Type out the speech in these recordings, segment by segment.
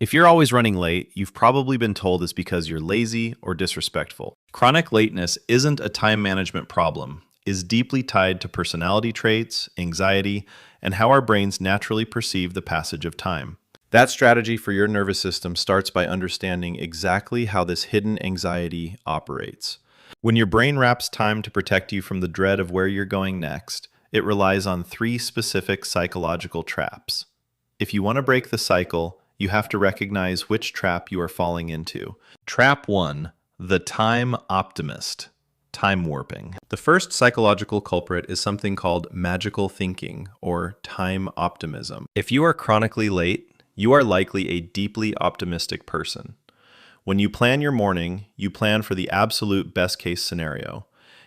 If you're always running late, you've probably been told it's because you're lazy or disrespectful. Chronic lateness isn't a time management problem, is deeply tied to personality traits, anxiety, and how our brains naturally perceive the passage of time. That strategy for your nervous system starts by understanding exactly how this hidden anxiety operates. When your brain wraps time to protect you from the dread of where you're going next, it relies on three specific psychological traps. If you want to break the cycle, you have to recognize which trap you are falling into. Trap 1, the time optimist, time warping. The first psychological culprit is something called magical thinking, or time optimism. If you are chronically late, you are likely a deeply optimistic person. When you plan your morning, you plan for the absolute best case scenario.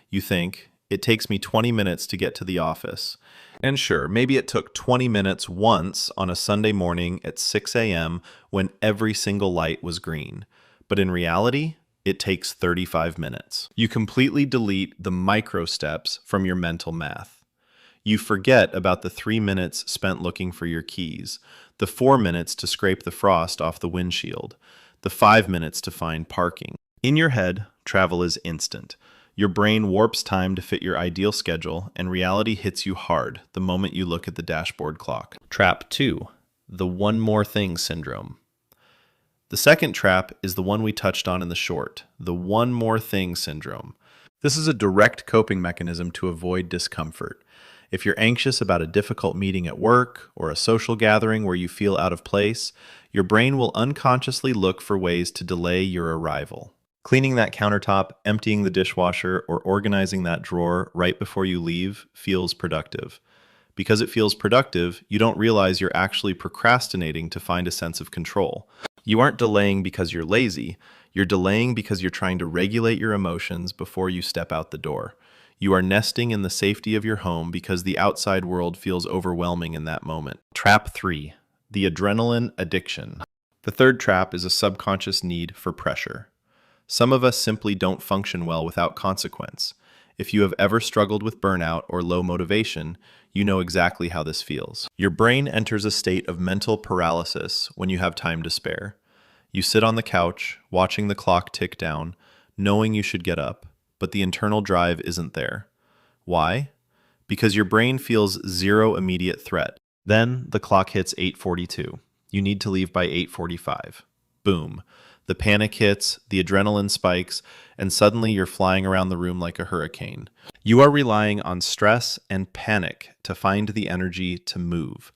You think, it takes me 20 minutes to get to the office. And sure, maybe it took 20 minutes once on a Sunday morning at 6 a.m. when every single light was green. But in reality, it takes 35 minutes. You completely delete the micro steps from your mental math. You forget about the 3 minutes spent looking for your keys, the 4 minutes to scrape the frost off the windshield, the 5 minutes to find parking. In your head, travel is instant. Your brain warps time to fit your ideal schedule, and reality hits you hard the moment you look at the dashboard clock. Trap 2, the one more thing syndrome. The second trap is the one we touched on in the short, the one more thing syndrome. This is a direct coping mechanism to avoid discomfort. If you're anxious about a difficult meeting at work or a social gathering where you feel out of place, your brain will unconsciously look for ways to delay your arrival. Cleaning that countertop, emptying the dishwasher, or organizing that drawer right before you leave feels productive. Because it feels productive, you don't realize you're actually procrastinating to find a sense of control. You aren't delaying because you're lazy. You're delaying because you're trying to regulate your emotions before you step out the door. You are nesting in the safety of your home because the outside world feels overwhelming in that moment. Trap 3, the adrenaline addiction. The third trap is a subconscious need for pressure. Some of us simply don't function well without consequence. If you have ever struggled with burnout or low motivation, you know exactly how this feels. Your brain enters a state of mental paralysis when you have time to spare. You sit on the couch, watching the clock tick down, knowing you should get up, but the internal drive isn't there. Why? Because your brain feels zero immediate threat. Then the clock hits 8:42. You need to leave by 8:45. Boom. The panic hits, the adrenaline spikes, and suddenly you're flying around the room like a hurricane. You are relying on stress and panic to find the energy to move.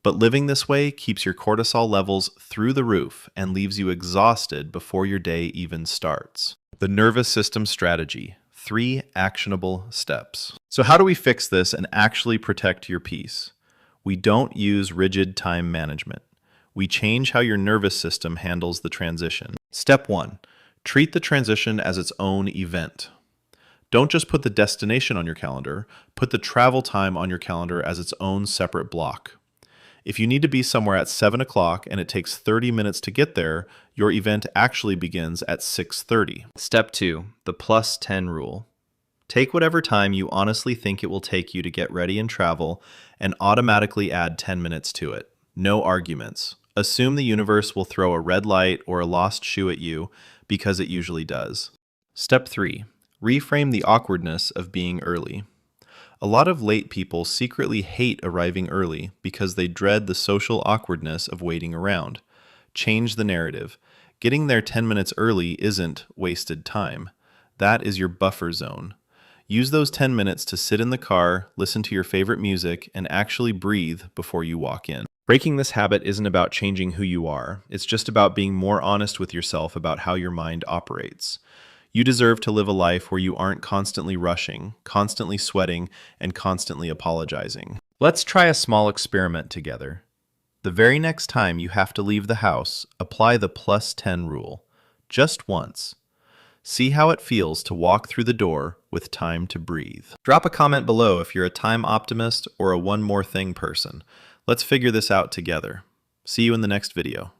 But living this way keeps your cortisol levels through the roof and leaves you exhausted before your day even starts. The nervous system strategy, 3 actionable steps. So how do we fix this and actually protect your peace? We don't use rigid time management. We change how your nervous system handles the transition. Step 1, treat the transition as its own event. Don't just put the destination on your calendar, put the travel time on your calendar as its own separate block. If you need to be somewhere at 7 o'clock and it takes 30 minutes to get there, your event actually begins at 6:30. Step 2, the +10 rule. Take whatever time you honestly think it will take you to get ready and travel and automatically add 10 minutes to it. No arguments. Assume the universe will throw a red light or a lost shoe at you because it usually does. Step 3, reframe the awkwardness of being early. A lot of late people secretly hate arriving early because they dread the social awkwardness of waiting around. Change the narrative. Getting there 10 minutes early isn't wasted time. That is your buffer zone. Use those 10 minutes to sit in the car, listen to your favorite music, and actually breathe before you walk in. Breaking this habit isn't about changing who you are. It's just about being more honest with yourself about how your mind operates. You deserve to live a life where you aren't constantly rushing, constantly sweating, and constantly apologizing. Let's try a small experiment together. The very next time you have to leave the house, apply the +10 rule. Just once. See how it feels to walk through the door with time to breathe. Drop a comment below if you're a time optimist or a one more thing person. Let's figure this out together. See you in the next video.